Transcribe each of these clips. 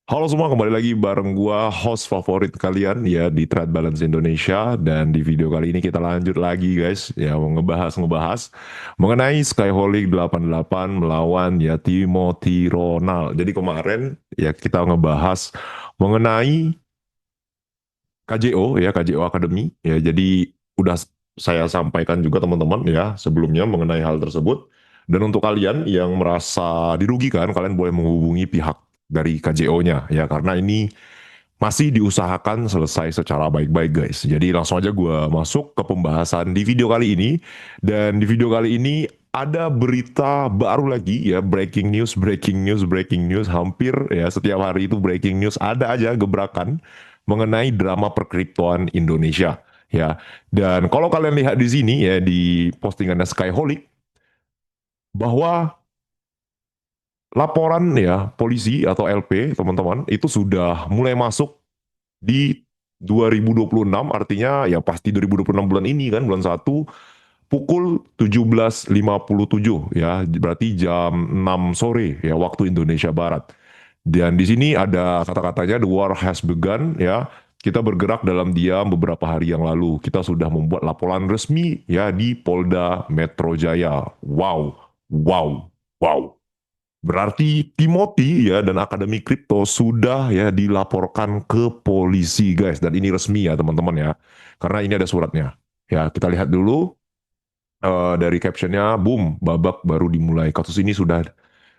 Halo semua, kembali lagi bareng gua host favorit kalian ya di Trade Balance Indonesia, dan di video kali ini kita lanjut lagi guys ya, mau ngebahas mengenai Skyholic 88 melawan ya Timothy Ronald. Jadi kemarin ya kita ngebahas mengenai KJO ya, KJO Academy ya. Jadi udah saya sampaikan juga teman-teman ya sebelumnya mengenai hal tersebut. Dan untuk kalian yang merasa dirugikan, kalian boleh menghubungi pihak dari KJO-nya ya, karena ini masih diusahakan selesai secara baik-baik guys. Jadi langsung aja gue masuk ke pembahasan di video kali ini. Dan di video kali ini ada berita baru lagi ya, breaking news, breaking news, breaking news. Hampir ya setiap hari itu breaking news, ada aja gebrakan mengenai drama perkriptoan Indonesia ya. Dan kalau kalian lihat di sini ya di postingannya Skyholic, bahwa laporan ya polisi atau LP teman-teman itu sudah mulai masuk di 2026, artinya ya pasti 2026 bulan ini kan, bulan satu, pukul 17.57 ya, berarti jam 6 sore ya waktu Indonesia Barat. Dan di sini ada kata-katanya the war has begun ya. Kita bergerak dalam diam beberapa hari yang lalu. Kita sudah membuat laporan resmi ya di Polda Metro Jaya. Wow, wow, wow. Berarti Timothy ya dan Akademi Kripto sudah ya dilaporkan ke polisi guys, dan ini resmi ya teman-teman ya. Karena ini ada suratnya. Ya, kita lihat dulu dari captionnya, boom, babak baru dimulai. Kasus ini sudah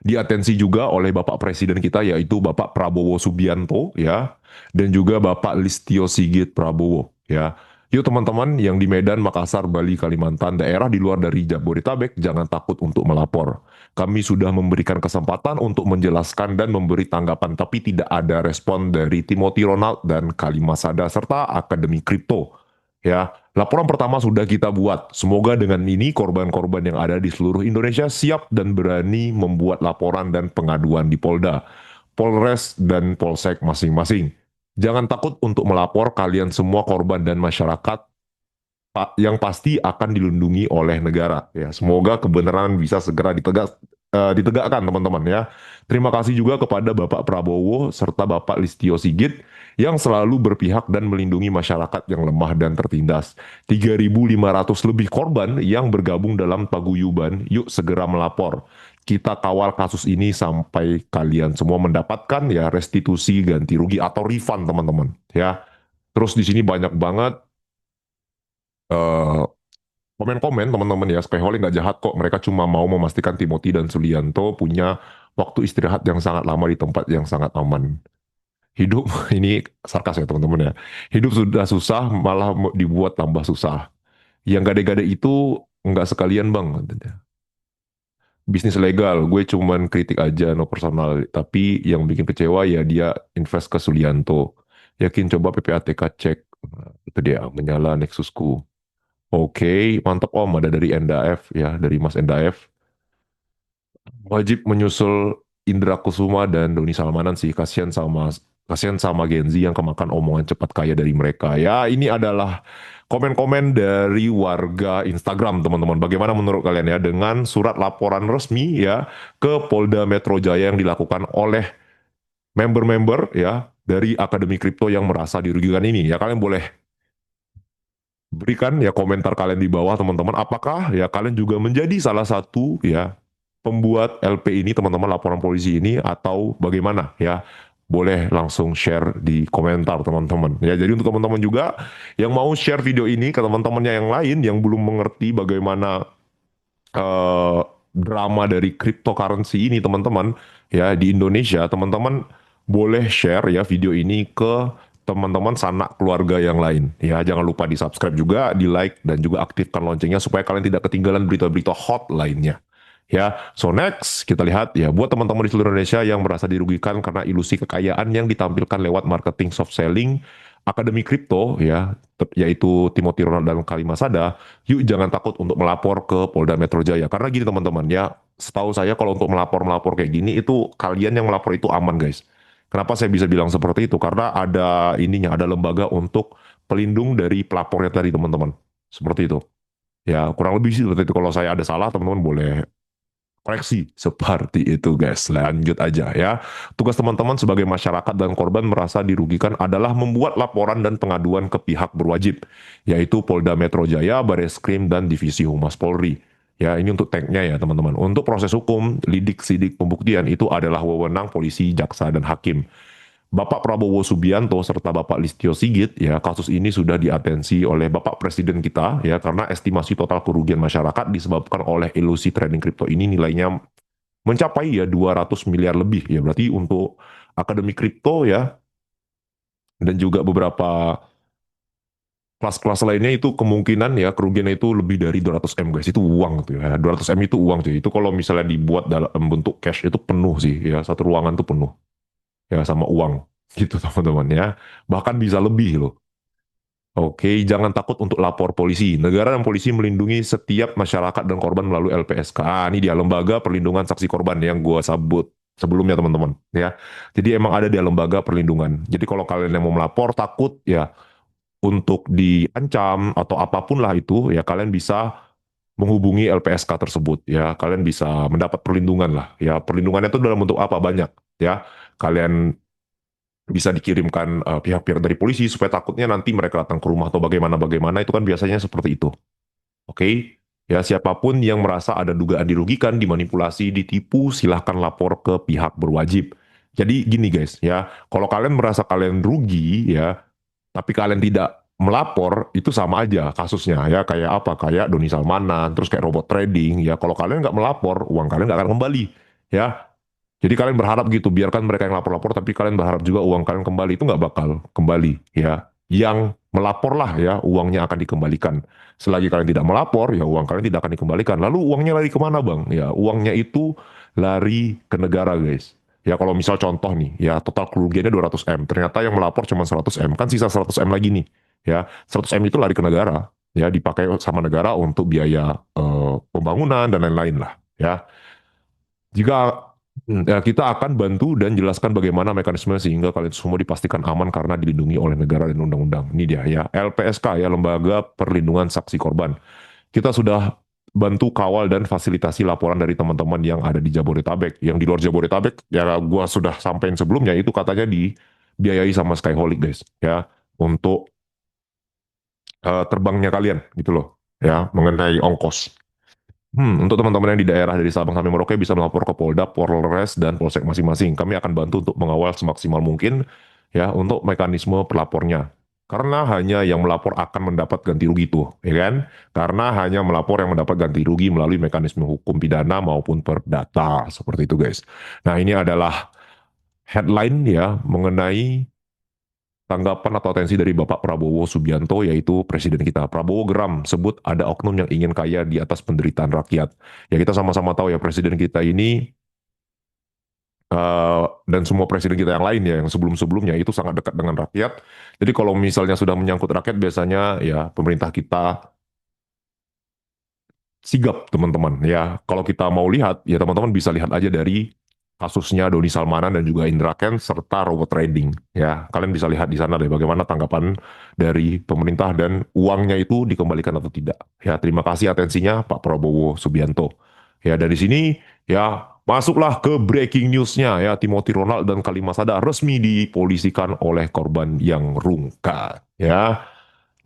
diatensi juga oleh Bapak Presiden kita, yaitu Bapak Prabowo Subianto ya, dan juga Bapak Listio Sigit Prabowo ya. Yuk teman-teman yang di Medan, Makassar, Bali, Kalimantan, daerah di luar dari Jabodetabek, jangan takut untuk melapor. Kami sudah memberikan kesempatan untuk menjelaskan dan memberi tanggapan, tapi tidak ada respon dari Timothy Ronald dan Kalimasada serta Akademi Kripto. Ya, laporan pertama sudah kita buat. Semoga dengan ini korban-korban yang ada di seluruh Indonesia siap dan berani membuat laporan dan pengaduan di Polda, Polres, dan Polsek masing-masing. Jangan takut untuk melapor, kalian semua korban dan masyarakat yang pasti akan dilindungi oleh negara. Ya, semoga kebenaran bisa segera ditegakkan teman-teman ya. Terima kasih juga kepada Bapak Prabowo serta Bapak Listio Sigit yang selalu berpihak dan melindungi masyarakat yang lemah dan tertindas. 3.500 lebih korban yang bergabung dalam paguyuban, yuk segera melapor. Kita kawal kasus ini sampai kalian semua mendapatkan ya restitusi ganti rugi atau refund teman-teman ya. Terus di sini banyak banget eh, komen-komen teman-teman ya. Skyholing nggak jahat kok, mereka cuma mau memastikan Timothy dan Sulianto punya waktu istirahat yang sangat lama di tempat yang sangat aman. Hidup ini sarkas ya teman-teman ya. Hidup sudah susah malah mau dibuat tambah susah. Yang gade-gade itu nggak sekalian bang. Bisnis legal, gue cuman kritik aja no personal. Tapi yang bikin kecewa ya dia invest ke Sulianto. Yakin coba PPATK cek. Nah, itu dia menyala Nexusku. Oke, mantap Om, ada dari Endaef ya, dari Mas Endaef. Wajib menyusul Indra Kusuma dan Doni Salmanan sih, kasihan sama Gen Z yang kemakan omongan cepat kaya dari mereka. Ya, ini adalah komen-komen dari warga Instagram, teman-teman. Bagaimana menurut kalian ya dengan surat laporan resmi ya ke Polda Metro Jaya yang dilakukan oleh member-member ya dari Akademi Kripto yang merasa dirugikan ini? Ya, kalian boleh berikan ya komentar kalian di bawah teman-teman. Apakah ya kalian juga menjadi salah satu ya pembuat LP ini teman-teman, laporan polisi ini, atau bagaimana ya? Boleh langsung share di komentar teman-teman. Ya, jadi untuk teman-teman juga yang mau share video ini ke teman-temannya yang lain yang belum mengerti bagaimana eh, drama dari cryptocurrency ini teman-teman ya di Indonesia, teman-teman boleh share ya video ini ke teman-teman sanak keluarga yang lain ya. Jangan lupa di subscribe juga, di like, dan juga aktifkan loncengnya supaya kalian tidak ketinggalan berita-berita hot lainnya ya. So next kita lihat ya, buat teman-teman di seluruh Indonesia yang merasa dirugikan karena ilusi kekayaan yang ditampilkan lewat marketing soft selling Akademi Kripto ya, yaitu Timothy Ronald dan Kalimasada, yuk jangan takut untuk melapor ke Polda Metro Jaya. Karena gini teman-teman ya, setahu saya kalau untuk melapor-melapor kayak gini itu kalian yang melapor itu aman guys. Kenapa saya bisa bilang seperti itu? Karena ada ininya, ada lembaga untuk pelindung dari pelapornya tadi teman-teman. Seperti itu. Ya kurang lebih sih seperti itu. Kalau saya ada salah teman-teman boleh koreksi seperti itu guys. Lanjut aja ya. Tugas teman-teman sebagai masyarakat dan korban merasa dirugikan adalah membuat laporan dan pengaduan ke pihak berwajib, yaitu Polda Metro Jaya, Bareskrim, dan Divisi Humas Polri. Ya, ini untuk tagnya ya teman-teman. Untuk proses hukum, lidik, sidik, pembuktian itu adalah wewenang polisi, jaksa, dan hakim. Bapak Prabowo Subianto serta Bapak Listio Sigit ya, kasus ini sudah diatensi oleh Bapak Presiden kita ya, karena estimasi total kerugian masyarakat disebabkan oleh ilusi trading kripto ini nilainya mencapai ya 200 miliar lebih ya. Berarti untuk akademi kripto ya, dan juga beberapa kelas-kelas lainnya itu kemungkinan ya kerugiannya itu lebih dari 200 M guys. Itu uang tuh ya. 200 M itu uang cuy. Itu kalau misalnya dibuat dalam bentuk cash itu penuh sih ya. Satu ruangan tuh penuh ya sama uang gitu teman-teman ya. Bahkan bisa lebih loh. Oke, jangan takut untuk lapor polisi. Negara dan polisi melindungi setiap masyarakat dan korban melalui LPSK. Ah, ini dia lembaga perlindungan saksi korban yang gua sebut sebelumnya teman-teman ya. Jadi emang ada dia lembaga perlindungan. Jadi kalau kalian yang mau melapor takut ya untuk diancam atau apapun lah itu ya, kalian bisa menghubungi LPSK tersebut ya. Kalian bisa mendapat perlindungan lah ya. Perlindungannya itu dalam bentuk apa? Banyak ya. Kalian bisa dikirimkan pihak-pihak dari polisi supaya takutnya nanti mereka datang ke rumah atau bagaimana-bagaimana, itu kan biasanya seperti itu. Oke, ya siapapun yang merasa ada dugaan dirugikan, dimanipulasi, ditipu, silahkan lapor ke pihak berwajib. Jadi gini guys ya, kalau kalian merasa kalian rugi ya, tapi kalian tidak melapor, itu sama aja kasusnya ya, kayak apa? Kayak Doni Salmanan, terus kayak robot trading ya. Kalau kalian nggak melapor, uang kalian nggak akan kembali ya. Jadi kalian berharap gitu, biarkan mereka yang lapor-lapor, tapi kalian berharap juga uang kalian kembali, itu nggak bakal kembali ya. Yang melapor lah ya, uangnya akan dikembalikan. Selagi kalian tidak melapor, ya uang kalian tidak akan dikembalikan. Lalu uangnya lari kemana bang? Ya uangnya itu lari ke negara guys. Ya kalau misal contoh nih, ya total kerugiannya 200 M, ternyata yang melapor cuma 100 M, kan sisa 100 M lagi nih. Ya, 100 M itu lari ke negara, ya dipakai sama negara untuk biaya pembangunan dan lain-lain lah. Ya, jika ya, kita akan bantu dan jelaskan bagaimana mekanisme sehingga kalian semua dipastikan aman karena dilindungi oleh negara dan undang-undang. Ini dia ya, LPSK ya, Lembaga Perlindungan Saksi Korban. Kita sudah bantu kawal dan fasilitasi laporan dari teman-teman yang ada di Jabodetabek. Yang di luar Jabodetabek, ya gua sudah sampaikan sebelumnya, itu katanya dibiayai sama Skyholic guys. Ya, untuk terbangnya kalian gitu loh. Ya, mengenai ongkos. Untuk teman-teman yang di daerah dari Sabang sampai Merauke bisa melapor ke Polda, Polres, dan Polsek masing-masing. Kami akan bantu untuk mengawal semaksimal mungkin ya untuk mekanisme pelapornya. Karena hanya yang melapor akan mendapat ganti rugi tuh, ya kan? Karena hanya melapor yang mendapat ganti rugi melalui mekanisme hukum pidana maupun perdata, seperti itu guys. Nah ini adalah headline ya mengenai tanggapan atau atensi dari Bapak Prabowo Subianto, yaitu presiden kita. Prabowo geram sebut ada oknum yang ingin kaya di atas penderitaan rakyat. Ya kita sama-sama tahu ya presiden kita ini dan semua presiden kita yang lain ya yang sebelum-sebelumnya itu sangat dekat dengan rakyat. Jadi kalau misalnya sudah menyangkut rakyat biasanya ya pemerintah kita sigap teman-teman ya. Kalau kita mau lihat ya teman-teman bisa lihat aja dari kasusnya Doni Salmanan dan juga Indra Kents serta robot trading ya. Kalian bisa lihat di sana deh bagaimana tanggapan dari pemerintah dan uangnya itu dikembalikan atau tidak. Ya, terima kasih atensinya Pak Prabowo Subianto. Ya, dari sini ya masuklah ke breaking newsnya ya, Timothy Ronald dan Kalimasada resmi dipolisikan oleh korban yang rungkat ya.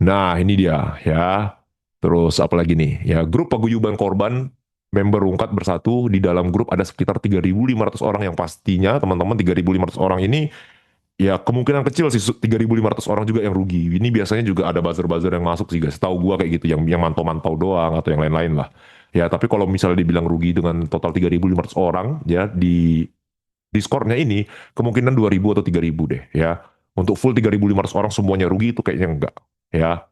Nah, ini dia ya. Terus apa lagi nih? Ya, grup paguyuban korban member Rungkat bersatu. Di dalam grup ada sekitar 3.500 orang, yang pastinya teman-teman 3.500 orang ini ya kemungkinan kecil sih 3.500 orang juga yang rugi. Ini biasanya juga ada buzzer-buzzer yang masuk sih guys. Tahu gua kayak gitu yang mantau-mantau doang atau yang lain-lain lah. Ya, tapi kalau misalnya dibilang rugi dengan total 3.500 orang ya di Discordnya ini kemungkinan 2.000 atau 3.000 deh ya. Untuk full 3.500 orang semuanya rugi itu kayaknya enggak ya.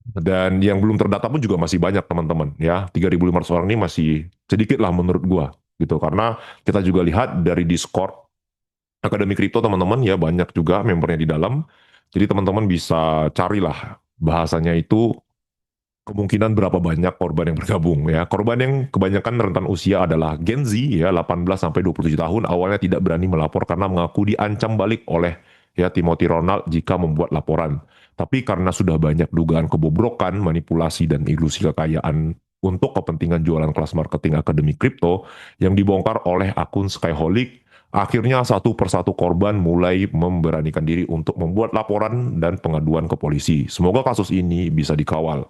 Dan yang belum terdata pun juga masih banyak teman-teman ya. 3.500 orang ini masih sedikit lah menurut gua gitu. Karena kita juga lihat dari Discord Akademi Kripto teman-teman ya banyak juga membernya di dalam. Jadi teman-teman bisa carilah bahasanya itu kemungkinan berapa banyak korban yang bergabung ya. Korban yang kebanyakan rentan usia adalah Gen Z ya 18 sampai 27 tahun, awalnya tidak berani melapor karena mengaku diancam balik oleh ya Timothy Ronald jika membuat laporan. Tapi karena sudah banyak dugaan kebobrokan, manipulasi dan ilusi kekayaan untuk kepentingan jualan kelas marketing akademi kripto yang dibongkar oleh akun Skyholic. Akhirnya satu persatu korban mulai memberanikan diri untuk membuat laporan dan pengaduan ke polisi. Semoga kasus ini bisa dikawal.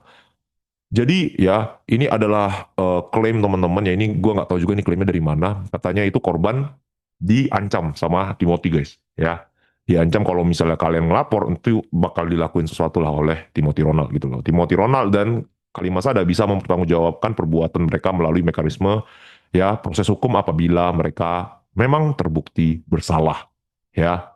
Jadi ya ini adalah klaim teman-teman ya, ini gue nggak tahu juga ini klaimnya dari mana. Katanya itu korban diancam sama Timothy guys ya. Diancam kalau misalnya kalian ngelapor itu bakal dilakuin sesuatu lah oleh Timothy Ronald gitu loh. Timothy Ronald dan Kalimat Sada bisa mempertanggungjawabkan perbuatan mereka melalui mekanisme ya proses hukum apabila mereka memang terbukti bersalah ya.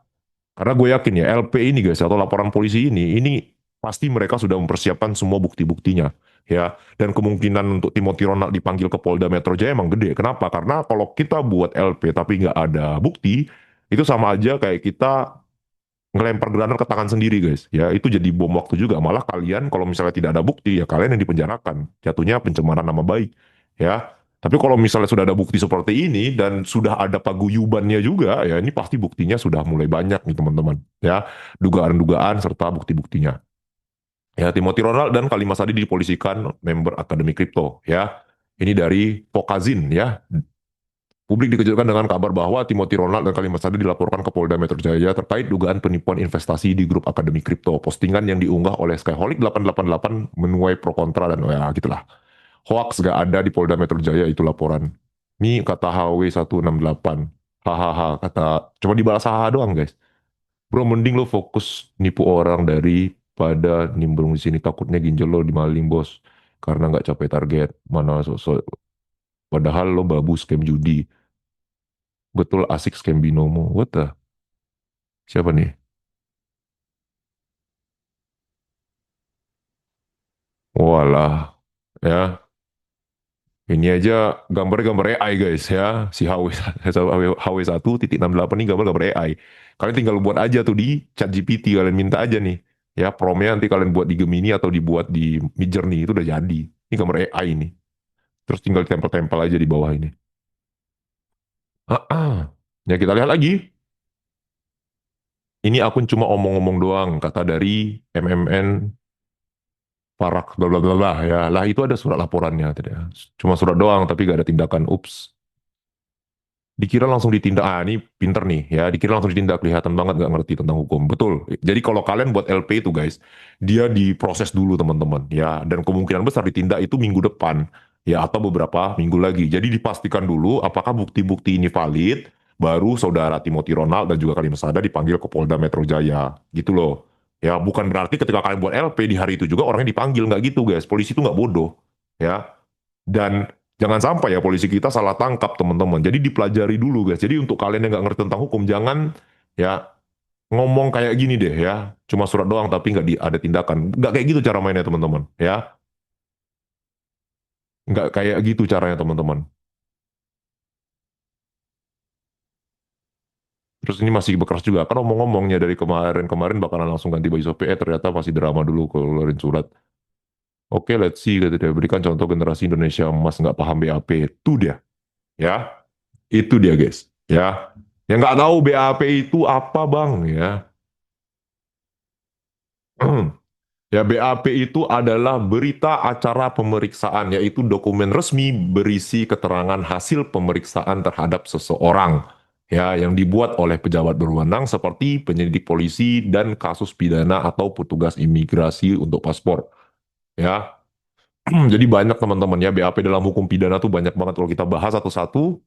Karena gue yakin ya LP ini guys atau laporan polisi ini pasti mereka sudah mempersiapkan semua bukti-buktinya ya. Dan kemungkinan untuk Timothy Ronald dipanggil ke Polda Metro Jaya emang gede. Kenapa? Karena kalau kita buat LP tapi nggak ada bukti, itu sama aja kayak kita ngelempar granat ke tangan sendiri guys. Ya itu jadi bom waktu juga. Malah kalian kalau misalnya tidak ada bukti ya kalian yang dipenjarakan. Jatuhnya pencemaran nama baik ya. Tapi kalau misalnya sudah ada bukti seperti ini dan sudah ada paguyubannya juga, ya ini pasti buktinya sudah mulai banyak nih teman-teman. Ya, dugaan-dugaan serta bukti-buktinya. Ya, Timothy Ronald dan Kalimas Sadi dipolisikan member Akademi Kripto. Ya, ini dari Pokazin ya. Publik dikejutkan dengan kabar bahwa Timothy Ronald dan Kalimas Sadi dilaporkan ke Polda Metro Jaya terkait dugaan penipuan investasi di grup Akademi Kripto. Postingan yang diunggah oleh Skyholic 888 menuai pro kontra dan ya gitulah. Hoax gak ada di Polda Metro Jaya itu laporan. Ini kata HW168. Hahaha, kata cuma dibalas hahaha doang guys. Bro, mending lo fokus nipu orang daripada nimbrung di sini. Takutnya ginjal lo dimaling bos. Karena nggak capai target. Mana sosok. Padahal lo babu scam judi. Betul asik scam binomo. What the? Siapa nih? Walah. Ya, ini aja gambar-gambar AI guys ya. Si HW1.68 ini gambar-gambar AI. Kalian tinggal buat aja tuh di ChatGPT, kalian minta aja nih. Ya, promnya nanti kalian buat di Gemini atau dibuat di Midjourney itu udah jadi. Ini gambar AI ini. Terus tinggal tempel-tempel aja di bawah ini. Ya kita lihat lagi. Ini akun cuma omong-omong doang, kata dari MMN Parak bla bla bla bla ya. Lah itu ada surat laporannya tadi ya. Cuma surat doang tapi gak ada tindakan. Ups. Dikira langsung ditindak, ini pinter nih ya, dikira langsung ditindak, kelihatan banget nggak ngerti tentang hukum, betul. Jadi kalau kalian buat LP itu guys, dia diproses dulu teman-teman ya, dan kemungkinan besar ditindak itu minggu depan ya, atau beberapa minggu lagi. Jadi dipastikan dulu apakah bukti-bukti ini valid, baru saudara Timothy Ronald dan juga Kalim Sada dipanggil ke Polda Metro Jaya, gitu loh. Ya bukan berarti ketika kalian buat LP di hari itu juga orangnya dipanggil, nggak gitu guys, polisi itu nggak bodoh ya. Dan jangan sampai ya polisi kita salah tangkap teman-teman. Jadi dipelajari dulu guys. Jadi untuk kalian yang nggak ngerti tentang hukum, jangan ya ngomong kayak gini deh ya. Cuma surat doang tapi nggak ada tindakan. Nggak kayak gitu cara mainnya teman-teman ya. Nggak kayak gitu caranya teman-teman. Terus ini masih bekeras juga. Kan ngomong-ngomongnya dari kemarin-kemarin bakalan langsung ganti baju sopi. Ternyata masih drama dulu keluarin surat. Oke, let's see. Kata dia, berikan contoh generasi Indonesia emas nggak paham BAP. Itu dia. Ya, itu dia guys. Ya, yang nggak tahu BAP itu apa bang ya. Ya, BAP itu adalah berita acara pemeriksaan, yaitu dokumen resmi berisi keterangan hasil pemeriksaan terhadap seseorang, ya, yang dibuat oleh pejabat berwenang seperti penyelidik polisi dan kasus pidana atau petugas imigrasi untuk paspor, ya. Jadi banyak teman-teman ya, BAP dalam hukum pidana tuh banyak banget kalau kita bahas satu-satu,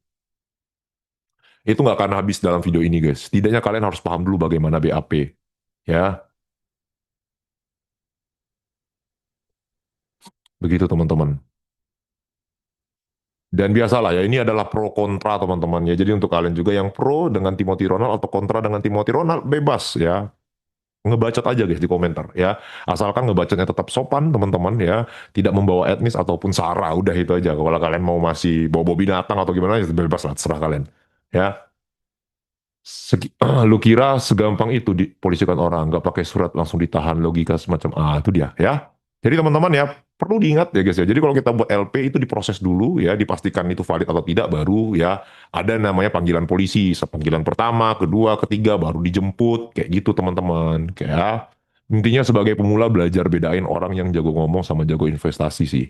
itu nggak akan habis dalam video ini guys. Setidaknya kalian harus paham dulu bagaimana BAP, ya. Begitu teman-teman. Dan biasalah ya, ini adalah pro kontra teman-teman ya. Jadi untuk kalian juga yang pro dengan Timothy Ronald atau kontra dengan Timothy Ronald, bebas ya. Ngebacot aja guys di komentar ya. Asalkan ngebacotnya tetap sopan teman-teman ya. Tidak membawa etnis ataupun sara. Udah itu aja. Kalau kalian mau masih bawa-bawa binatang atau gimana, ya bebas lah, terserah kalian. Ya. Lu kira segampang itu dipolisikan orang, nggak pakai surat langsung ditahan, logika semacam itu dia ya. Jadi teman-teman ya perlu diingat ya guys ya. Jadi kalau kita buat LP itu diproses dulu ya, dipastikan itu valid atau tidak, baru ya ada namanya panggilan polisi. Panggilan pertama, kedua, ketiga baru dijemput kayak gitu teman-teman. Kayak intinya sebagai pemula belajar bedain orang yang jago ngomong sama jago investasi sih.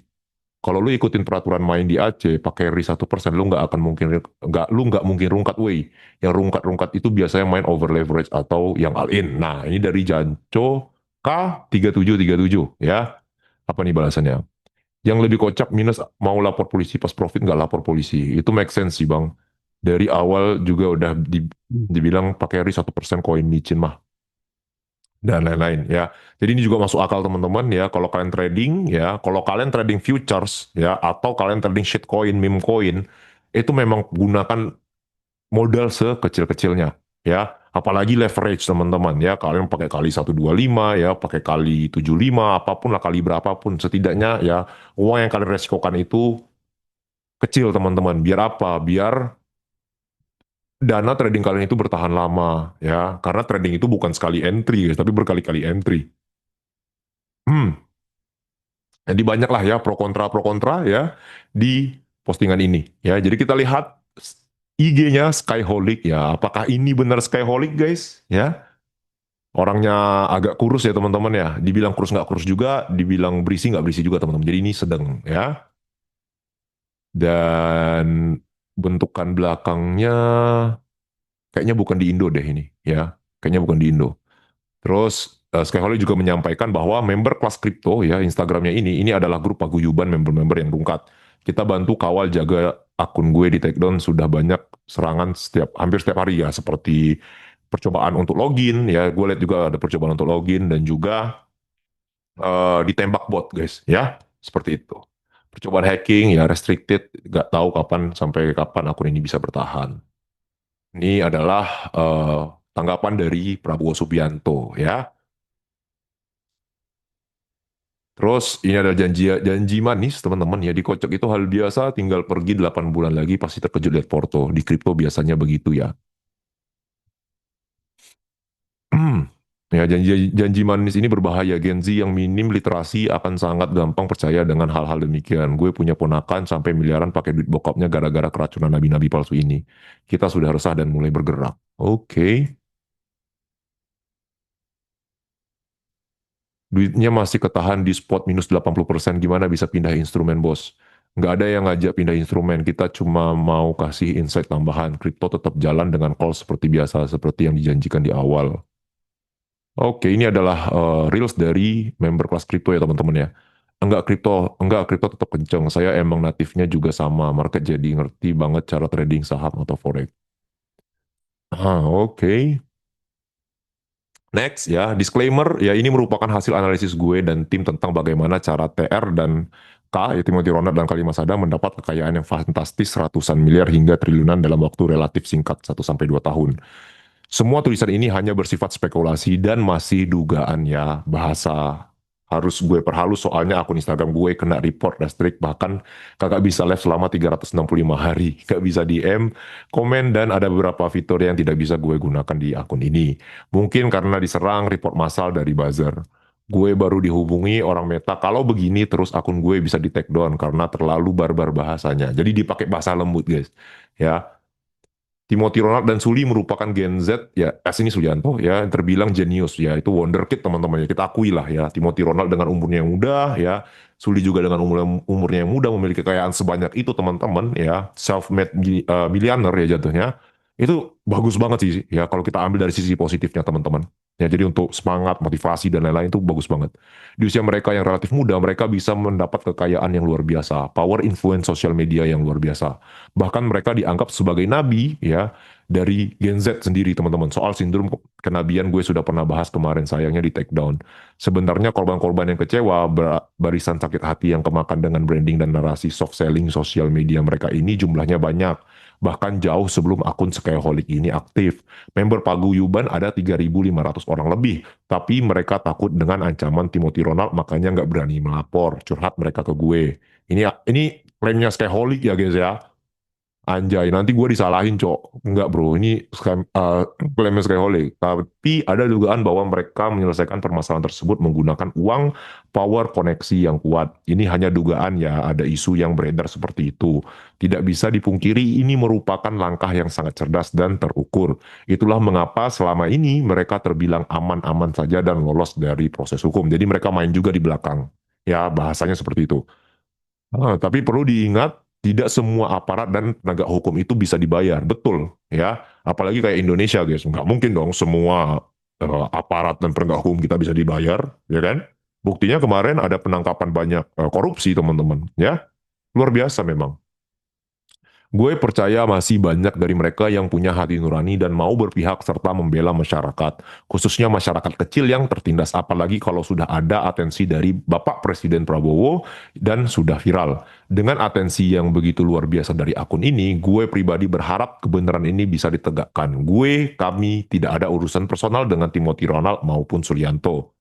Kalau lu ikutin peraturan main di AC pakai RI 1%, lu nggak mungkin rungkat way. Yang rungkat-rungkat itu biasanya main over leverage atau yang all in. Nah, ini dari Janco K3737 ya. Apa nih balasannya? Yang lebih kocak minus mau lapor polisi pas profit nggak lapor polisi. Itu make sense sih bang. Dari awal juga udah dibilang pakai RI 1% koin micin mah dan lain-lain ya. Jadi ini juga masuk akal teman-teman ya. Kalau kalian trading ya, kalau kalian trading futures ya, atau kalian trading shitcoin, meme coin, itu memang gunakan modal sekecil-kecilnya ya. Apalagi leverage teman-teman ya. Kalian pakai kali 125 ya, pakai kali 75, apapun lah kali berapapun. Setidaknya ya uang yang kalian resikokan itu kecil teman-teman. Biar apa? Biar dana trading kalian itu bertahan lama ya. Karena trading itu bukan sekali entry guys, tapi berkali-kali entry. Hmm. Jadi banyak lah ya pro kontra ya di postingan ini ya. Jadi kita lihat IG-nya Skyholic ya. Apakah ini benar Skyholic guys? Ya, orangnya agak kurus ya teman-teman ya. Dibilang kurus nggak kurus juga, dibilang berisi nggak berisi juga teman-teman. Jadi ini sedang ya. Dan bentukan belakangnya kayaknya bukan di Indo deh ini ya. Kayaknya bukan di Indo. Terus Skyholic juga menyampaikan bahwa member kelas kripto ya Instagramnya ini adalah grup paguyuban member-member yang rungkat. Kita bantu kawal jaga akun gue di takedown sudah banyak serangan hampir setiap hari ya seperti percobaan untuk login ya gue lihat juga ada percobaan untuk login dan juga ditembak bot guys ya seperti itu. Percobaan hacking ya restricted nggak tahu kapan sampai kapan akun ini bisa bertahan. Ini adalah tanggapan dari Prabowo Subianto ya. Terus ini ada janji manis teman-teman ya, di kocok itu hal biasa, tinggal pergi 8 bulan lagi pasti terkejut lihat Porto. Di kripto biasanya begitu ya. Ya, janji manis ini berbahaya. Gen Z yang minim literasi akan sangat gampang percaya dengan hal-hal demikian. Gue punya ponakan sampai miliaran pakai duit bokapnya gara-gara keracunan nabi-nabi palsu ini. Kita sudah resah dan mulai bergerak. Oke. Duitnya masih ketahan di spot minus 80%, gimana bisa pindah instrumen bos? Nggak ada yang ngajak pindah instrumen, kita cuma mau kasih insight tambahan. Kripto tetap jalan dengan call seperti biasa, seperti yang dijanjikan di awal. Oke, ini adalah reels dari member kelas kripto ya teman-teman ya. Enggak kripto tetap kenceng. Saya emang natifnya juga sama market, jadi ngerti banget cara trading saham atau forex. Oke. Next ya, disclaimer ya ini merupakan hasil analisis gue dan tim tentang bagaimana cara TR dan K, ya Timothy Ronald dan Khalil Sada mendapat kekayaan yang fantastis ratusan miliar hingga triliunan dalam waktu relatif singkat 1 sampai 2 tahun. Semua tulisan ini hanya bersifat spekulasi dan masih dugaan ya, bahasa harus gue perhalus soalnya akun Instagram gue kena report dan strict, bahkan kagak bisa live selama 365 hari, gak bisa DM, komen, dan ada beberapa fitur yang tidak bisa gue gunakan di akun ini. Mungkin karena diserang report massal dari buzzer. Gue baru dihubungi orang Meta, kalau begini terus akun gue bisa di take down karena terlalu barbar bahasanya. Jadi dipakai bahasa lembut guys. Ya, Timothy Ronald dan Suli merupakan Gen Z ya, ini Sulianto ya, yang terbilang jenius ya, itu wonderkid teman-teman ya, kita akui lah ya. Timothy Ronald dengan umurnya yang muda ya, Suli juga dengan umurnya yang muda memiliki kekayaan sebanyak itu teman-teman ya, self-made millionaire ya jatuhnya. Itu bagus banget sih ya kalau kita ambil dari sisi positifnya teman-teman. Ya, jadi untuk semangat, motivasi dan lain-lain itu bagus banget. Di usia mereka yang relatif muda, mereka bisa mendapat kekayaan yang luar biasa, power influence sosial media yang luar biasa. Bahkan mereka dianggap sebagai nabi ya dari Gen Z sendiri teman-teman. Soal sindrom kenabian gue sudah pernah bahas kemarin, sayangnya di take down. Sebenarnya korban-korban yang kecewa, barisan sakit hati yang kemakan dengan branding dan narasi soft selling sosial media mereka ini jumlahnya banyak. Bahkan jauh sebelum akun Skyholic ini aktif. Member paguyuban ada 3.500 orang lebih. Tapi mereka takut dengan ancaman Timothy Ronald, makanya nggak berani melapor. Curhat mereka ke gue. Ini klaimnya Skyholic ya guys ya. Anjay, nanti gue disalahin, Cok. Enggak, bro. Ini klaim Skyholic. Tapi ada dugaan bahwa mereka menyelesaikan permasalahan tersebut menggunakan uang, power, koneksi yang kuat. Ini hanya dugaan ya, ada isu yang beredar seperti itu. Tidak bisa dipungkiri, ini merupakan langkah yang sangat cerdas dan terukur. Itulah mengapa selama ini mereka terbilang aman-aman saja dan lolos dari proses hukum. Jadi mereka main juga di belakang. Ya, bahasanya seperti itu. Tapi perlu diingat, tidak semua aparat dan penegak hukum itu bisa dibayar, betul ya. Apalagi kayak Indonesia, guys, nggak mungkin dong semua aparat dan penegak hukum kita bisa dibayar, ya kan? Buktinya kemarin ada penangkapan banyak korupsi, teman-teman, ya, luar biasa memang. Gue percaya masih banyak dari mereka yang punya hati nurani dan mau berpihak serta membela masyarakat, khususnya masyarakat kecil yang tertindas, apalagi kalau sudah ada atensi dari Bapak Presiden Prabowo dan sudah viral. Dengan atensi yang begitu luar biasa dari akun ini, gue pribadi berharap kebenaran ini bisa ditegakkan. Kami tidak ada urusan personal dengan Timothy Ronald maupun Sulianto.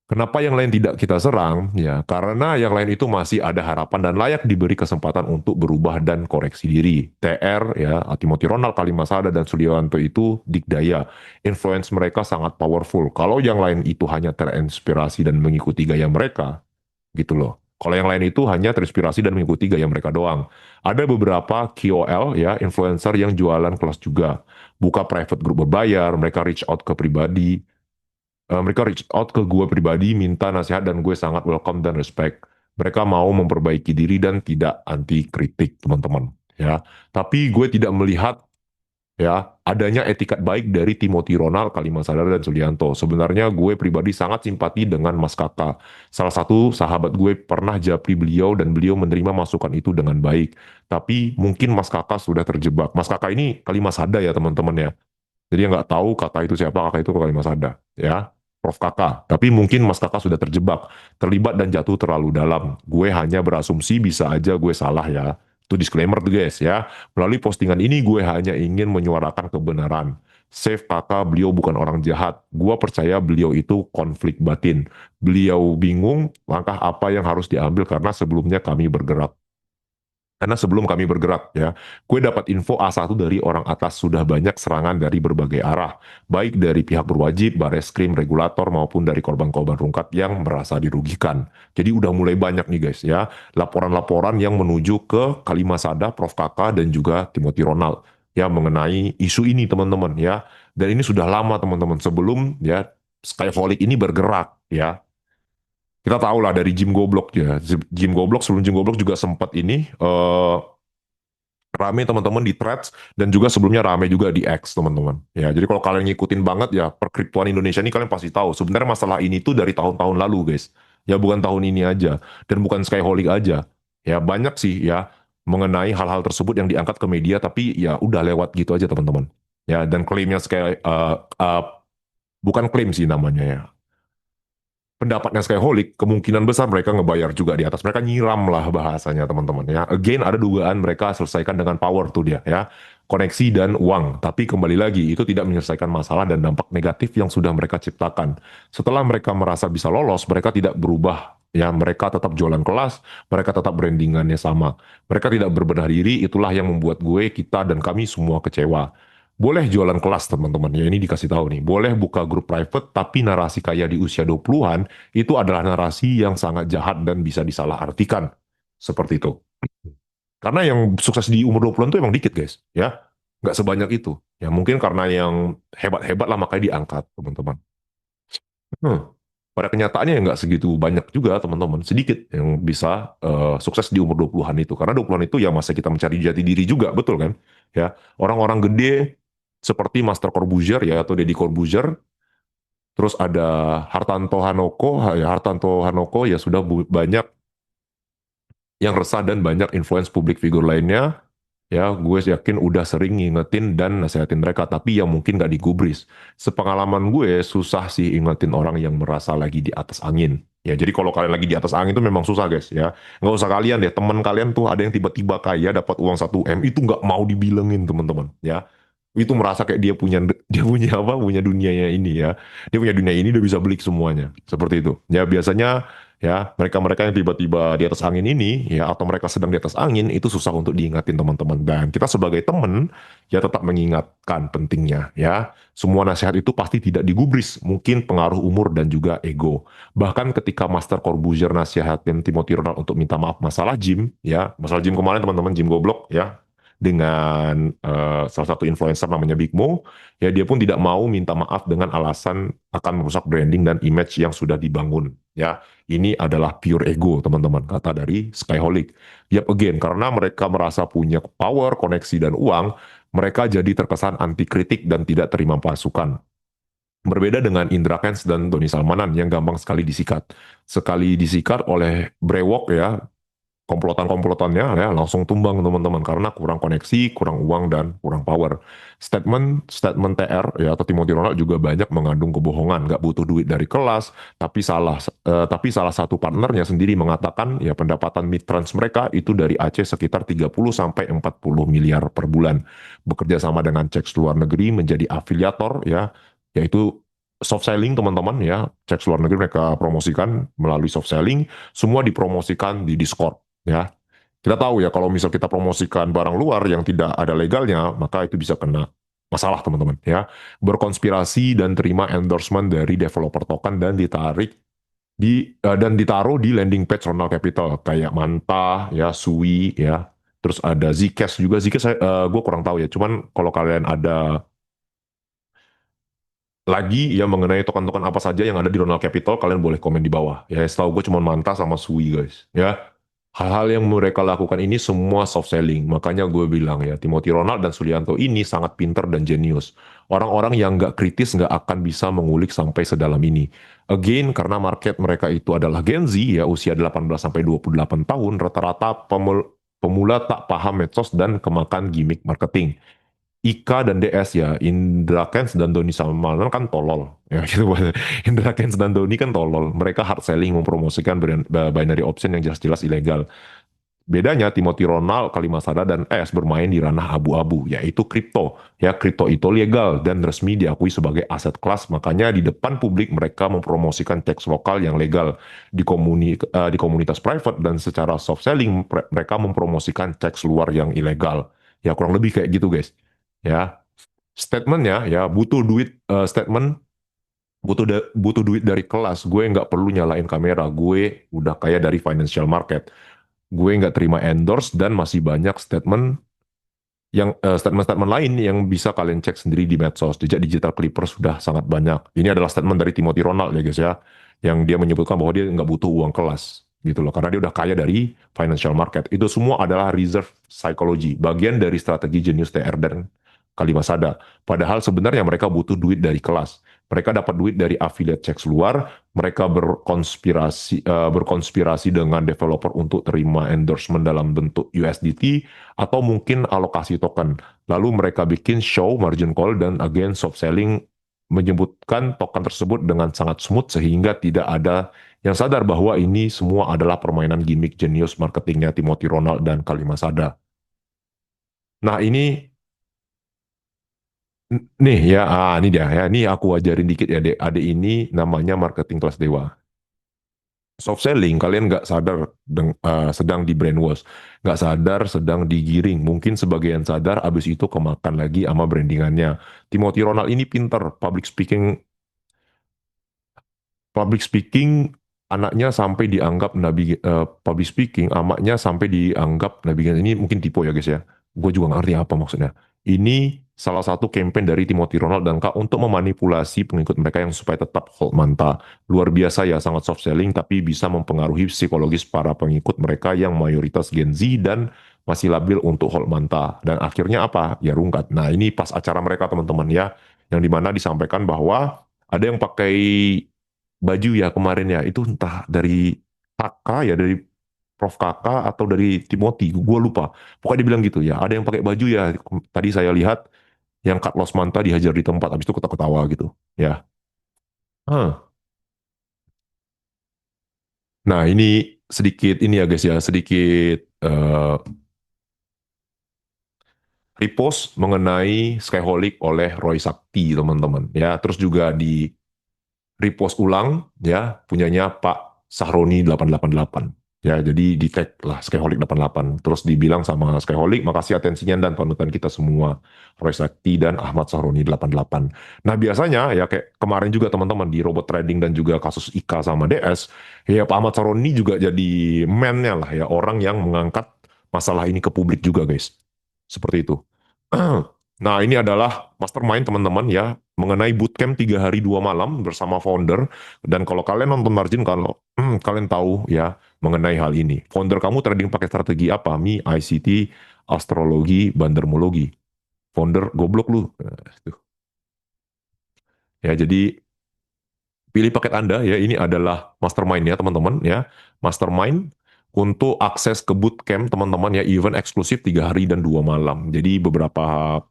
Kenapa yang lain tidak kita serang? Ya, karena yang lain itu masih ada harapan dan layak diberi kesempatan untuk berubah dan koreksi diri. TR, ya, Timothy Ronald, Kalimasada, dan Sulianto itu dikdaya. Influence mereka sangat powerful. Kalau yang lain itu hanya terinspirasi dan mengikuti gaya mereka, gitu loh. Kalau yang lain itu hanya terinspirasi dan mengikuti gaya mereka doang. Ada beberapa KOL, ya, influencer yang jualan kelas juga. Buka private group berbayar, mereka reach out ke pribadi, mereka reach out ke gue pribadi, minta nasihat, dan gue sangat welcome dan respect. Mereka mau memperbaiki diri dan tidak anti kritik, teman-teman. Ya, tapi gue tidak melihat ya adanya etikat baik dari Timothy Ronald, Kalimantan Sadar, dan Sulianto. Sebenarnya gue pribadi sangat simpati dengan Mas Kakak. Salah satu sahabat gue pernah japri beliau dan beliau menerima masukan itu dengan baik. Tapi mungkin Mas Kakak sudah terjebak. Mas Kakak ini Kalimantan Sadar ya, teman-teman ya. Jadi yang nggak tahu kakak itu siapa, kakak itu kakak Mas Ada, ya. Prof Kakak. Tapi mungkin Mas Kakak sudah terjebak, terlibat dan jatuh terlalu dalam. Gue hanya berasumsi, bisa aja gue salah ya. Itu disclaimer tuh guys ya. Melalui postingan ini gue hanya ingin menyuarakan kebenaran. Save Kakak, beliau bukan orang jahat. Gue percaya beliau itu konflik batin. Beliau bingung langkah apa yang harus diambil karena sebelumnya kami bergerak. Karena sebelum kami bergerak ya, gue dapat info A1 dari orang atas, sudah banyak serangan dari berbagai arah, baik dari pihak berwajib, bareskrim, regulator, maupun dari korban-korban rungkat yang merasa dirugikan. Jadi udah mulai banyak nih guys ya, laporan-laporan yang menuju ke Kalimasada, Prof. Kakak, dan juga Timothy Ronald ya mengenai isu ini teman-teman ya. Dan ini sudah lama teman-teman, sebelum ya Skyholic ini bergerak ya. Kita tahu lah dari Jim Goblok ya. Jim Goblok, sebelum Jim Goblok juga sempat ini rame teman-teman di Threads, dan juga sebelumnya rame juga di X teman-teman. Ya, jadi kalau kalian ngikutin banget ya perkriptoan Indonesia ini, kalian pasti tahu sebenarnya masalah ini tuh dari tahun-tahun lalu guys. Ya bukan tahun ini aja, dan bukan Skyholic aja. Ya banyak sih ya mengenai hal-hal tersebut yang diangkat ke media, tapi ya udah lewat gitu aja teman-teman. Ya, dan klaimnya bukan klaim sih namanya ya, pendapatnya Skyholic, kemungkinan besar mereka ngebayar juga di atas. Mereka nyiram lah bahasanya teman-teman ya. Again, ada dugaan mereka selesaikan dengan power tuh dia ya. Koneksi dan uang. Tapi kembali lagi, itu tidak menyelesaikan masalah dan dampak negatif yang sudah mereka ciptakan. Setelah mereka merasa bisa lolos, mereka tidak berubah. Ya, mereka tetap jualan kelas, mereka tetap brandingannya sama. Mereka tidak berbenah diri, itulah yang membuat gue, kita, dan kami semua kecewa. Boleh jualan kelas teman-teman, ya ini dikasih tahu nih. Boleh buka grup private, tapi narasi kaya di usia 20-an itu adalah narasi yang sangat jahat dan bisa disalahartikan. Seperti itu. Karena yang sukses di umur 20-an itu emang dikit guys, ya. Nggak sebanyak itu. Ya mungkin karena yang hebat-hebat lah makanya diangkat teman-teman. Hmm. Pada kenyataannya nggak segitu banyak juga teman-teman, sedikit yang bisa sukses di umur 20-an itu. Karena 20-an itu ya masa kita mencari jati diri juga, betul kan? Ya, orang-orang gede seperti Master Corbuzier ya atau Deddy Corbuzier, terus ada Hartanto Hanoko, ya Hartanto Hanoko ya sudah banyak yang resah dan banyak influence publik figur lainnya. Ya, gue yakin udah sering ngingetin dan nasihatin mereka, tapi yang mungkin gak digubris. Sepengalaman gue, susah sih ingetin orang yang merasa lagi di atas angin. Ya, jadi kalau kalian lagi di atas angin itu memang susah guys ya. Nggak usah kalian deh, teman kalian tuh ada yang tiba-tiba kaya dapat uang 1 M, itu nggak mau dibilangin teman-teman ya. Itu merasa kayak dia punya apa, punya dunianya ini ya. Dia punya dunia ini, dia bisa beli semuanya. Seperti itu. Ya, biasanya ya mereka-mereka yang tiba-tiba di atas angin ini ya, atau mereka sedang di atas angin, itu susah untuk diingatin teman-teman, dan kita sebagai teman ya tetap mengingatkan pentingnya ya, semua nasihat itu pasti tidak digubris, mungkin pengaruh umur dan juga ego. Bahkan ketika Master Corbuzier nasihatin Timothy Ronald untuk minta maaf masalah gym ya, masalah gym kemarin teman-teman, gym goblok ya, dengan salah satu influencer namanya Big Mo, ya dia pun tidak mau minta maaf dengan alasan akan merusak branding dan image yang sudah dibangun. Ya, ini adalah pure ego, teman-teman, kata dari Skyholic. Yap, again, karena mereka merasa punya power, koneksi, dan uang, mereka jadi terkesan anti kritik dan tidak terima masukan. Berbeda dengan Indra Kents dan Doni Salmanan yang gampang sekali disikat. Sekali disikat oleh brewok ya, komplotan-komplotannya ya langsung tumbang teman-teman karena kurang koneksi, kurang uang dan kurang power. Statement statement TR ya atau Timothy Ronald juga banyak mengandung kebohongan, nggak butuh duit dari kelas, tapi salah satu partnernya sendiri mengatakan ya pendapatan mid-trans mereka itu dari Aceh sekitar 30 sampai 40 miliar per bulan. Bekerja sama dengan Ceks luar negeri menjadi afiliator ya, yaitu soft selling teman-teman ya, Ceks luar negeri mereka promosikan melalui soft selling, semua dipromosikan di Discord ya. Kita tahu ya kalau misal kita promosikan barang luar yang tidak ada legalnya, maka itu bisa kena masalah teman-teman ya. Berkonspirasi dan terima endorsement dari developer token dan ditaruh di landing page Ronald Capital kayak Manta ya, Sui ya. Terus ada Zcash juga. Zcash gue kurang tahu ya. Cuman kalau kalian ada lagi ya mengenai token-token apa saja yang ada di Ronald Capital, kalian boleh komen di bawah. Ya, setahu gue cuma Manta sama Sui, guys. Ya, hal-hal yang mereka lakukan ini semua soft selling. Makanya gue bilang ya, Timothy Ronald dan Sulianto ini sangat pinter dan jenius. Orang-orang yang nggak kritis nggak akan bisa mengulik sampai sedalam ini. Again, karena market mereka itu adalah Gen Z, ya usia 18 sampai 28 tahun, rata-rata pemula tak paham medsos dan kemakan gimmick marketing. Ika dan DS ya, Indra Kents dan Doni Salmanan kan tolol. Ya, gitu. Indra Kents dan Doni kan tolol. Mereka hard selling mempromosikan binary option yang jelas-jelas ilegal. Bedanya Timothy Ronald, Kalimasada, dan S bermain di ranah abu-abu, yaitu kripto. Ya, kripto itu legal dan resmi diakui sebagai aset kelas. Makanya di depan publik mereka mempromosikan teks lokal yang legal. Di komunitas private dan secara soft selling, mereka mempromosikan teks luar yang ilegal. Ya, kurang lebih kayak gitu, guys. Ya, statementnya ya butuh duit statement butuh duit dari kelas. Gue nggak perlu nyalain kamera, gue udah kaya dari financial market. Gue nggak terima endorse dan masih banyak statement-statement lain yang bisa kalian cek sendiri di medsos. Jejak digital Clipper sudah sangat banyak. Ini adalah statement dari Timothy Ronald ya guys ya, yang dia menyebutkan bahwa dia nggak butuh uang kelas gitu loh, karena dia udah kaya dari financial market. Itu semua adalah reserve psychology, bagian dari strategi jenius TR dan Kalimasada. Padahal sebenarnya mereka butuh duit dari kelas. Mereka dapat duit dari affiliate checks luar, mereka berkonspirasi dengan developer untuk terima endorsement dalam bentuk USDT atau mungkin alokasi token. Lalu mereka bikin show margin call dan again soft selling menyebutkan token tersebut dengan sangat smooth sehingga tidak ada yang sadar bahwa ini semua adalah permainan gimmick jenius marketingnya Timothy Ronald dan Kalimasada. Nah ini nih ya, ini dia ya. Ini aku ajarin dikit ya, Dek. Adik ini namanya marketing kelas dewa. Soft selling, kalian nggak sadar sedang di brainwash, nggak sadar sedang digiring. Mungkin sebagian sadar, abis itu kemakan lagi sama brandingannya. Timothy Ronald ini pinter, public speaking anaknya sampai dianggap nabi, public speaking anaknya sampai dianggap nabi. Ini mungkin tipe ya guys ya, gue juga nggak ngerti apa maksudnya. Ini salah satu campaign dari Timothy Ronald dan Kak untuk memanipulasi pengikut mereka yang supaya tetap hold manta. Luar biasa ya, sangat soft selling tapi bisa mempengaruhi psikologis para pengikut mereka yang mayoritas Gen Z dan masih labil untuk hold manta. Dan akhirnya apa? Ya rungkat. Nah ini pas acara mereka teman-teman ya, yang dimana disampaikan bahwa ada yang pakai baju ya kemarin ya, itu entah dari kakak ya, dari Prof Kakak atau dari Timothy, gue lupa. Pokoknya dia bilang gitu ya, ada yang pakai baju ya, tadi saya lihat yang Carlos Manta dihajar di tempat, habis itu ketawa-ketawa gitu ya. Hah. Nah ini sedikit ini ya guys ya, sedikit repost mengenai Skyholic oleh Roy Sakti teman-teman ya, terus juga di repost ulang ya punyanya Pak Sahroni 888. Ya, jadi di tag lah Skyholic 88. Terus dibilang sama Skyholic, makasih atensinya dan panutan kita semua. Roy Sakti dan Ahmad Sahroni 88. Nah, biasanya ya kayak kemarin juga teman-teman di robot trading dan juga kasus Ika sama DS, ya Pak Ahmad Sahroni juga jadi man-nya lah ya, orang yang mengangkat masalah ini ke publik juga guys. Seperti itu. Nah, ini adalah mastermind teman-teman ya, mengenai bootcamp 3 hari 2 malam bersama founder. Dan kalau kalian nonton Margin, kalau kalian tahu ya mengenai hal ini. Founder kamu trading pakai strategi apa? Mi, ICT, astrologi, bandermologi. Founder goblok lu. Tuh. Ya, jadi pilih paket Anda ya. Ini adalah mastermind ya teman-teman ya. Mastermind untuk akses ke bootcamp teman-teman ya, event eksklusif 3 hari dan 2 malam. Jadi beberapa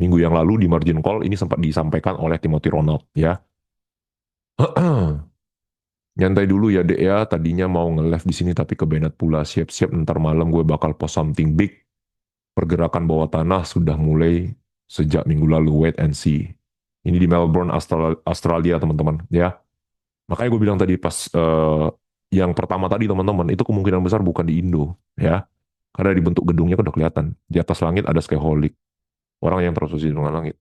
minggu yang lalu di Margin Call ini sempat disampaikan oleh Timothy Ronald ya. Nyantai dulu ya dek ya, tadinya mau nge-live di sini tapi kebenet pula. Siap-siap ntar malam gue bakal post something big. Pergerakan bawah tanah sudah mulai sejak minggu lalu, wait and see. Ini di Melbourne, Australia teman-teman ya. Makanya gue bilang tadi pas yang pertama tadi teman-teman, itu kemungkinan besar bukan di Indo ya. Karena di bentuk gedungnya kan udah kelihatan. Di atas langit ada skyholic, orang yang terobsesi dengan langit.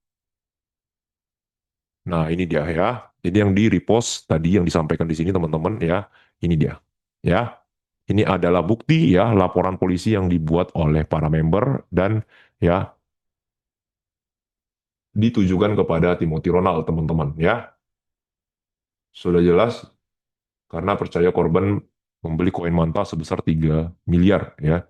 Nah, ini dia ya. Jadi yang di repost tadi yang disampaikan di sini teman-teman ya, ini dia. Ya. Ini adalah bukti ya, laporan polisi yang dibuat oleh para member dan ya ditujukan kepada Timothy Ronald teman-teman ya. Sudah jelas karena percaya korban membeli koin manta sebesar 3 miliar ya.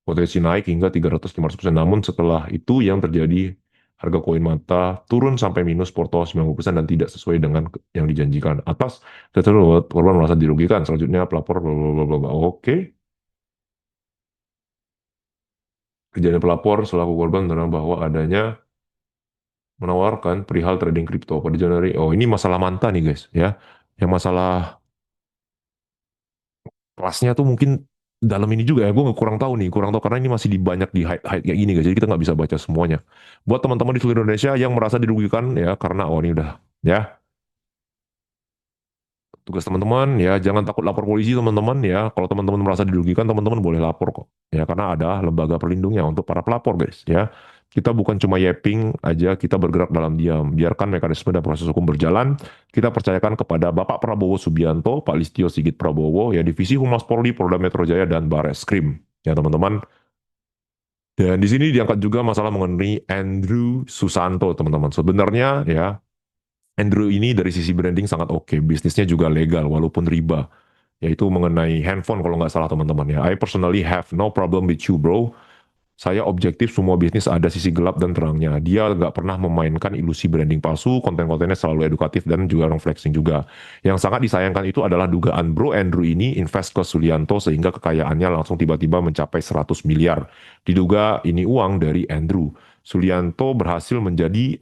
Potensi naik hingga 300-500%. Namun setelah itu yang terjadi, harga koin mata turun sampai minus porto 90% dan tidak sesuai dengan yang dijanjikan. Atas tersebut korban merasa dirugikan. Selanjutnya pelapor bla bla bla bla bla. Oke. Kejadian pelapor selaku korban menerang bahwa adanya menawarkan perihal trading kripto pada Januari. Oh, ini masalah manta nih guys ya. Yang masalah kelasnya tuh mungkin dalam ini juga ya, gue kurang tahu nih, kurang tahu karena ini masih banyak di hide kayak gini guys, jadi kita nggak bisa baca semuanya. Buat teman-teman di seluruh Indonesia yang merasa dirugikan ya karena oh ini udah ya, tugas teman-teman ya jangan takut lapor polisi teman-teman ya. Kalau teman-teman merasa dirugikan teman-teman boleh lapor kok ya, karena ada lembaga perlindungnya untuk para pelapor guys ya. Kita bukan cuma yapping aja, kita bergerak dalam diam. Biarkan mekanisme dan proses hukum berjalan. Kita percayakan kepada Bapak Prabowo Subianto, Pak Listio Sigit Prabowo, ya Divisi Humas Polri, Polda Metro Jaya, dan Bareskrim. Ya teman-teman. Dan di sini diangkat juga masalah mengenai Andrew Susanto teman-teman. Sebenarnya ya Andrew ini dari sisi branding sangat oke. Bisnisnya juga legal walaupun riba. Yaitu mengenai handphone kalau nggak salah teman-teman ya. I personally have no problem with you bro. Saya objektif, semua bisnis ada sisi gelap dan terangnya. Dia nggak pernah memainkan ilusi branding palsu, konten-kontennya selalu edukatif dan juga orang flexing juga. Yang sangat disayangkan itu adalah dugaan Bro Andrew ini invest ke Sulianto sehingga kekayaannya langsung tiba-tiba mencapai 100 miliar. Diduga ini uang dari Andrew. Sulianto berhasil menjadi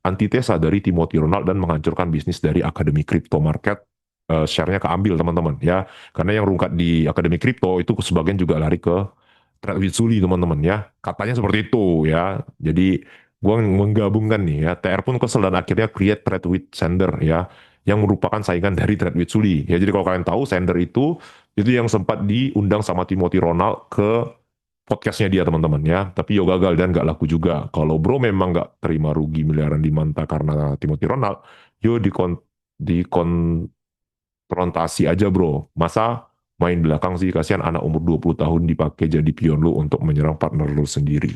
antitesa dari Timothy Ronald dan menghancurkan bisnis dari Akademi Crypto Market. Share-nya keambil teman-teman ya. Karena yang rungkat di Akademi Crypto itu sebagian juga lari ke Trade with Suli teman-teman ya. Katanya seperti itu ya. Jadi gua menggabungkan nih ya. TR pun kesel dan akhirnya create Trade with Sender ya. Yang merupakan saingan dari Trade with Suli. Ya jadi kalau kalian tahu Sender itu yang sempat diundang sama Timothy Ronald ke podcastnya dia teman-teman ya. Tapi yo gagal dan gak laku juga. Kalau bro memang gak terima rugi miliaran di Manta karena Timothy Ronald, yo konfrontasi aja bro. Masa main belakang sih, kasihan anak umur 20 tahun dipakai jadi pion lu untuk menyerang partner lu sendiri.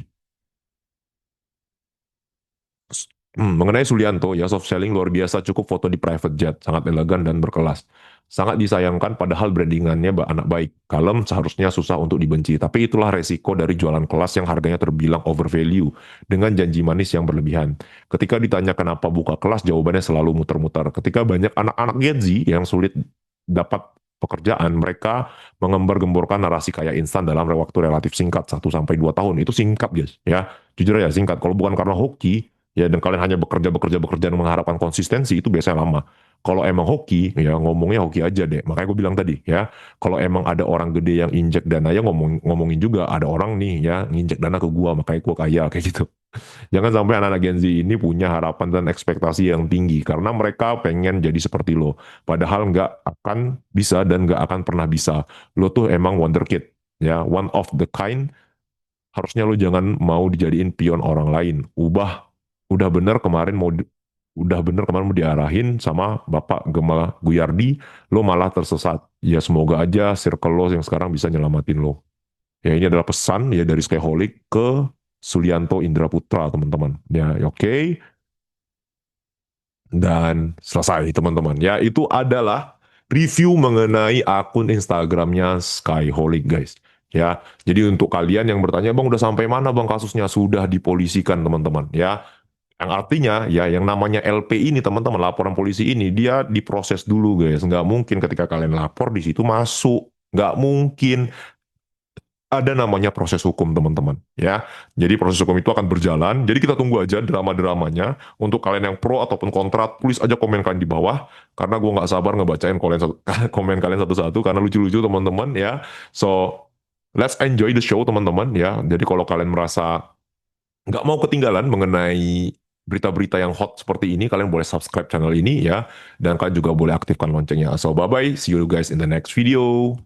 Mengenai Sulianto, ya soft selling luar biasa, cukup foto di private jet, sangat elegan dan berkelas. Sangat disayangkan padahal brandingannya anak baik. Kalem seharusnya susah untuk dibenci, tapi itulah resiko dari jualan kelas yang harganya terbilang overvalue dengan janji manis yang berlebihan. Ketika ditanya kenapa buka kelas, jawabannya selalu muter-muter. Ketika banyak anak-anak Gen Z yang sulit dapat pekerjaan, mereka mengembar-gemborkan narasi kaya instan dalam waktu relatif singkat, 1 sampai 2 tahun. Itu singkat guys, ya. Jujur aja singkat. Kalau bukan karena hoki, ya dan kalian hanya bekerja dan mengharapkan konsistensi, itu biasanya lama. Kalau emang hoki ya ngomongnya hoki aja deh, makanya gue bilang tadi ya, kalau emang ada orang gede yang injek dana ya ngomongin juga ada orang nih ya nginjek dana ke gua makanya gua kaya kayak gitu. Jangan sampai anak-anak Gen Z ini punya harapan dan ekspektasi yang tinggi karena mereka pengen jadi seperti lo, padahal nggak akan bisa dan nggak akan pernah bisa. Lo tuh emang wonderkid ya, one of the kind. Harusnya lo jangan mau dijadiin pion orang lain. Udah bener kemarin mau diarahin sama Bapak Gema Guyardi, lo malah tersesat. Ya semoga aja circle lo yang sekarang bisa nyelamatin lo. Ya ini adalah pesan ya dari Skyholic ke Sulianto Indra Putra teman-teman. Ya, oke. Dan selesai teman-teman. Ya, itu adalah review mengenai akun Instagramnya Skyholic guys. Ya, jadi untuk kalian yang bertanya, Bang udah sampai mana Bang kasusnya? Sudah dipolisikan teman-teman. Ya, yang artinya ya yang namanya LP ini teman-teman, laporan polisi ini dia diproses dulu guys. Nggak mungkin ketika kalian lapor di situ masuk. Nggak mungkin, ada namanya proses hukum teman-teman ya. Jadi proses hukum itu akan berjalan. Jadi kita tunggu aja drama-dramanya. Untuk kalian yang pro ataupun kontra, tulis aja komen kalian di bawah. Karena gue nggak sabar ngebacain komen kalian satu-satu karena lucu-lucu teman-teman ya. So let's enjoy the show teman-teman ya. Jadi kalau kalian merasa nggak mau ketinggalan mengenai berita-berita yang hot seperti ini, kalian boleh subscribe channel ini ya. Dan kalian juga boleh aktifkan loncengnya. So bye-bye, see you guys in the next video.